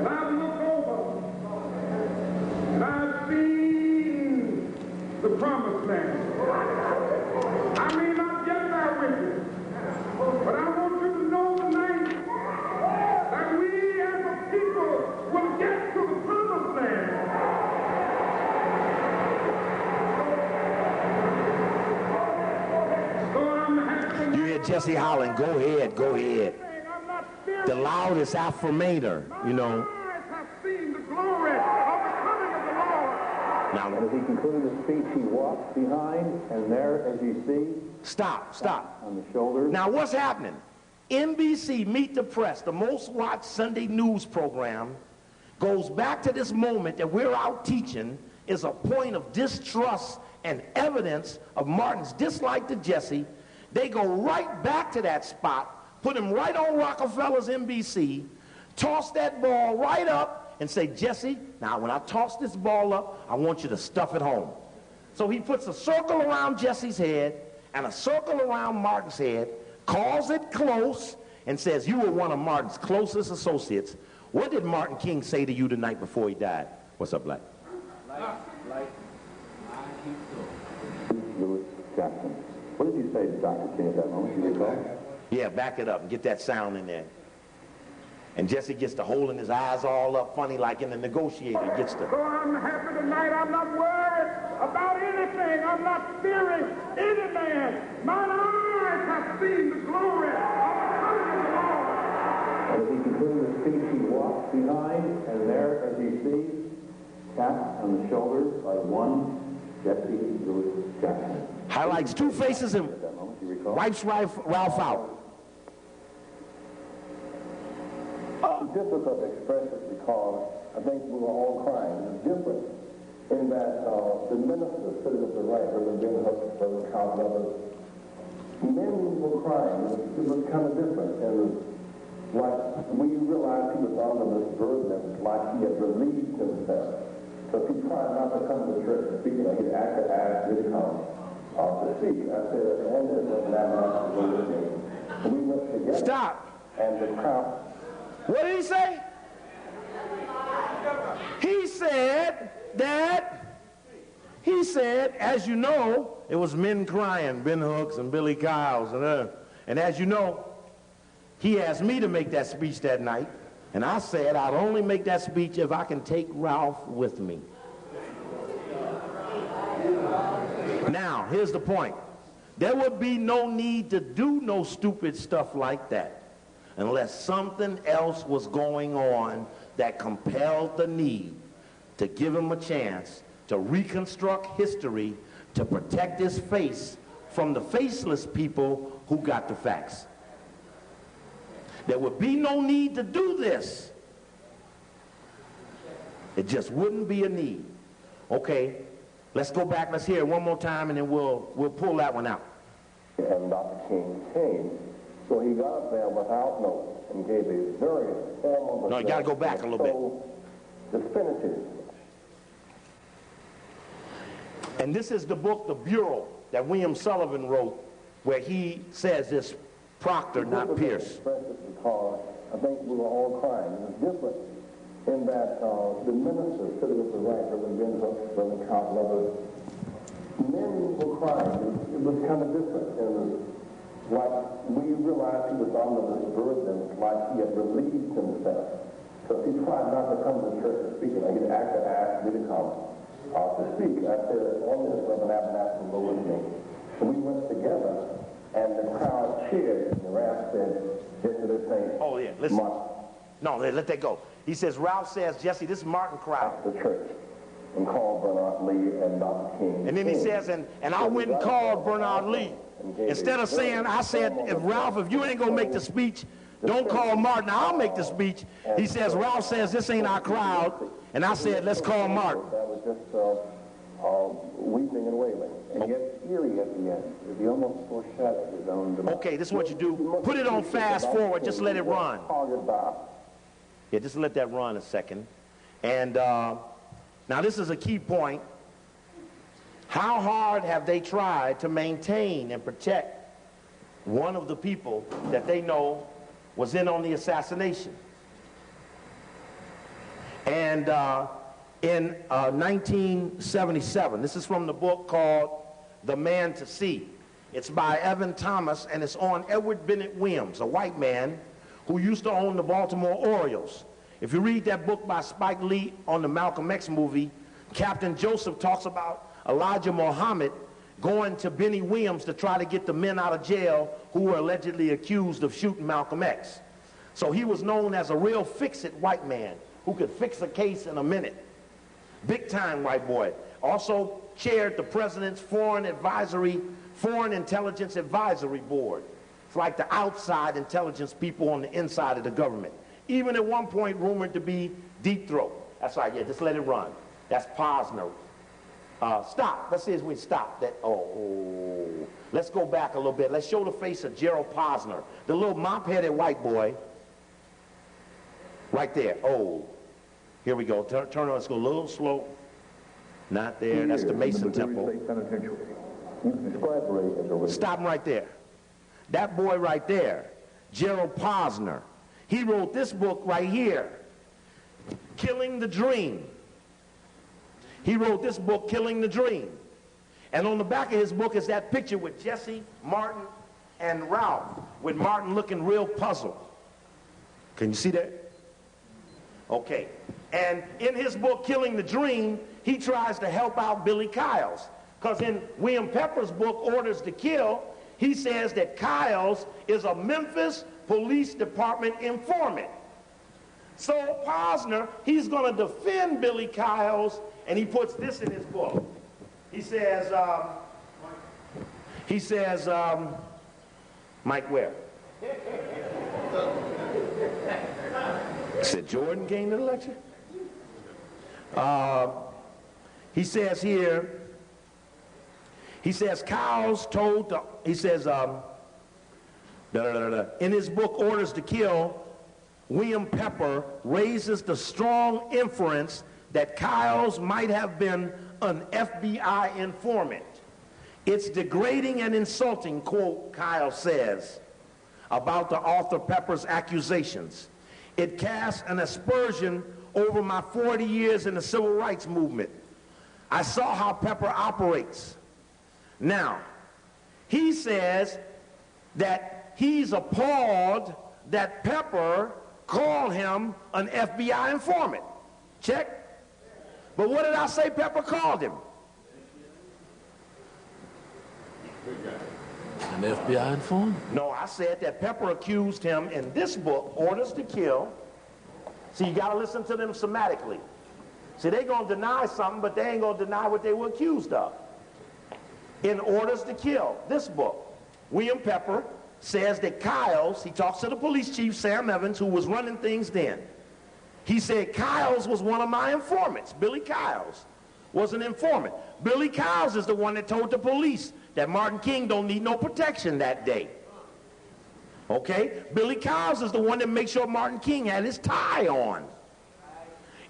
And I've looked over, and I've seen the promised land. I may not get there with you, but I want you to know tonight that we as a people will get to the promised land. So I'm happy. You hear Jesse hollering, go ahead, go ahead. The loudest affirmator, you know. Now, as he concluded his speech, he walked behind, and there, as you see... Stop. On the shoulders. Now, what's happening? NBC, Meet the Press, the most watched Sunday news program, goes back to this moment that we're out teaching is a point of distrust and evidence of Martin's dislike to Jesse. They go right back to that spot, put him right on Rockefeller's NBC, toss that ball right up, and say, Jesse, now when I toss this ball up, I want you to stuff it home. So he puts a circle around Jesse's head and a circle around Martin's head, calls it close, and says, you were one of Martin's closest associates. What did Martin King say to you the night before he died? What's up, Black? Lewis Jackson. What did you say to Dr. King at that moment? Do you recall? Yeah, back it up and get that sound in there. And Jesse gets to holding his eyes all up funny like in the negotiator. Gets to... So I'm happy tonight. I'm not worried about anything. I'm not fearing any man. Mine eyes have seen the glory of the coming of the Lord. As he concluded his speech, he walked behind, and there, as you see, tapped on the shoulders by one Jesse Lewis Jackson. Highlights two faces and wipes Ralph out. It's difficult to express it because I think we were all crying. It's different in that the minister sitting at the right, Reverend Ben Hooks, Reverend Carl Lovers, men were crying. It was kind of different. And like we realized he was under this burden, like he had relieved himself. So he tried not to come to church to speak. He'd actually asked me to come to speak. I said, and this was that night to go with me. And we went together. Stop. And the crowd. What did he say? He said, as you know, it was men crying, Ben Hooks and Billy Kyles, and as you know, he asked me to make that speech that night, and I said I'd only make that speech if I can take Ralph with me. Now, here's the point. There would be no need to do no stupid stuff like that unless something else was going on that compelled the need to give him a chance to reconstruct history, to protect his face from the faceless people who got the facts. There would be no need to do this. It just wouldn't be a need. Okay, let's go back, let's hear it one more time, and then we'll pull that one out. And Dr. King came. So he got up there without notice and gave a very formal... No, you got to go back a little bit. Definitive. And this is the book, The Bureau, that William Sullivan wrote, where he says this Proctor, not Pierce. Because I think we were all crying. It was different in that the minister sitting at the right, Reverend Ben Hooks, Reverend Carl Lovers, men were crying. It was kind of different. And like we realized he was under this burden, like he had relieved himself. So he tried not to come to church to speak. And he'd actually asked me to come to speak. I said, on this Reverend Abernathy go with me. So we went together, and the crowd cheered. And Ralph said, Jesse, this ain't... Oh, yeah, listen. No, let that go. He says, Ralph says, Jesse, this is Martin crowd. The church. And called Bernard Lee and Dr. King. And then he says, and I went and called Bernard Lee. Instead of saying, I said, Ralph, if you ain't going to make the speech, don't call Martin, I'll make the speech. He says, Ralph says, this ain't our crowd. And I said, let's call Martin. That was just weeping and wailing. And yet eerie at the end. He almost foreshadowed his own demise. Okay, this is what you do. Put it on fast forward. Just let it run. Yeah, just let that run a second. And now this is a key point. How hard have they tried to maintain and protect one of the people that they know was in on the assassination? And in 1977, this is from the book called The Man to See. It's by Evan Thomas, and it's on Edward Bennett Williams, a white man who used to own the Baltimore Orioles. If you read that book by Spike Lee on the Malcolm X movie, Captain Joseph talks about Elijah Muhammad going to Benny Williams to try to get the men out of jail who were allegedly accused of shooting Malcolm X. So he was known as a real fix-it white man who could fix a case in a minute. Big time white boy. Also chaired the president's Foreign Intelligence Advisory Board. It's like the outside intelligence people on the inside of the government. Even at one point rumored to be deep throat. That's right, yeah, just let it run. That's Posner. Stop. Let's see if we stop that. Let's go back a little bit. Let's show the face of Gerald Posner, the little mop-headed white boy. Right there. Here we go. Turn on. Let's go a little slow. Not there. That's the Mason Temple. Stop right there. That boy right there, Gerald Posner. He wrote this book right here, Killing the Dream. He wrote this book, Killing the Dream. And on the back of his book is that picture with Jesse, Martin, and Ralph, with Martin looking real puzzled. Can you see that? Okay. And in his book, Killing the Dream, he tries to help out Billy Kyles. Because in William Pepper's book, Orders to Kill, he says that Kyles is a Memphis Police Department informant. So Posner, he's going to defend Billy Kyles, and he puts this in his book. He says, Mike where? Said Jordan gained the election? He says here, Kyles told, in his book Orders to Kill, William Pepper raises the strong inference that Kyles might have been an FBI informant. It's degrading and insulting, quote, Kyles says, about the author Pepper's accusations. It casts an aspersion over my 40 years in the civil rights movement. I saw how Pepper operates. Now, he says that he's appalled that Pepper called him an FBI informant. Check. But what did I say Pepper called him? An FBI informant? No, I said that Pepper accused him in this book, Orders to Kill. See, you got to listen to them somatically. See, they're going to deny something, but they ain't going to deny what they were accused of. In Orders to Kill, this book, William Pepper says that Kyles, he talks to the police chief, Sam Evans, who was running things then. He said, Kyles was one of my informants. Billy Kyles was an informant. Billy Kyles is the one that told the police that Martin King don't need no protection that day. Okay? Billy Kyles is the one that made sure Martin King had his tie on.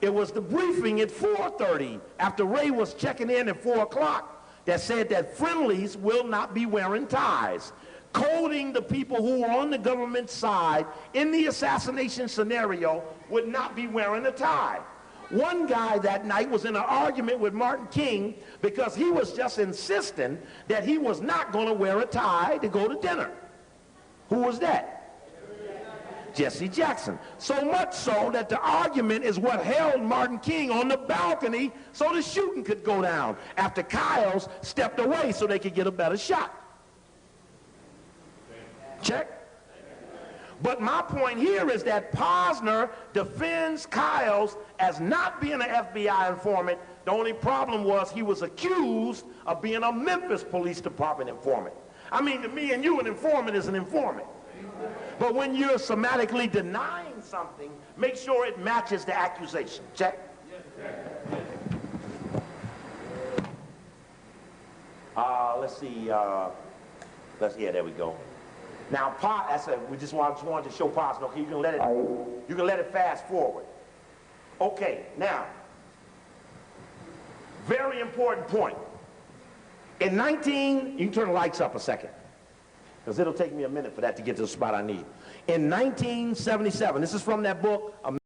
It was the briefing at 4:30 after Ray was checking in at 4 o'clock that said that friendlies will not be wearing ties, coding the people who were on the government side in the assassination scenario would not be wearing a tie. One guy that night was in an argument with Martin King because he was just insisting that he was not going to wear a tie to go to dinner. Who was that? Jesse Jackson. So much so that the argument is what held Martin King on the balcony so the shooting could go down after Kyles stepped away so they could get a better shot. Check. But my point here is that Posner defends Kyles as not being an FBI informant. The only problem was he was accused of being a Memphis Police Department informant. I mean, to me and you, an informant is an informant. But when you're somatically denying something, make sure it matches the accusation. Check. Let's see. Yeah, there we go. Now, we just wanted to show Posner. Okay, you can let it fast forward. Okay, now, very important point. You can turn the lights up a second, because it'll take me a minute for that to get to the spot I need. In 1977, this is from that book,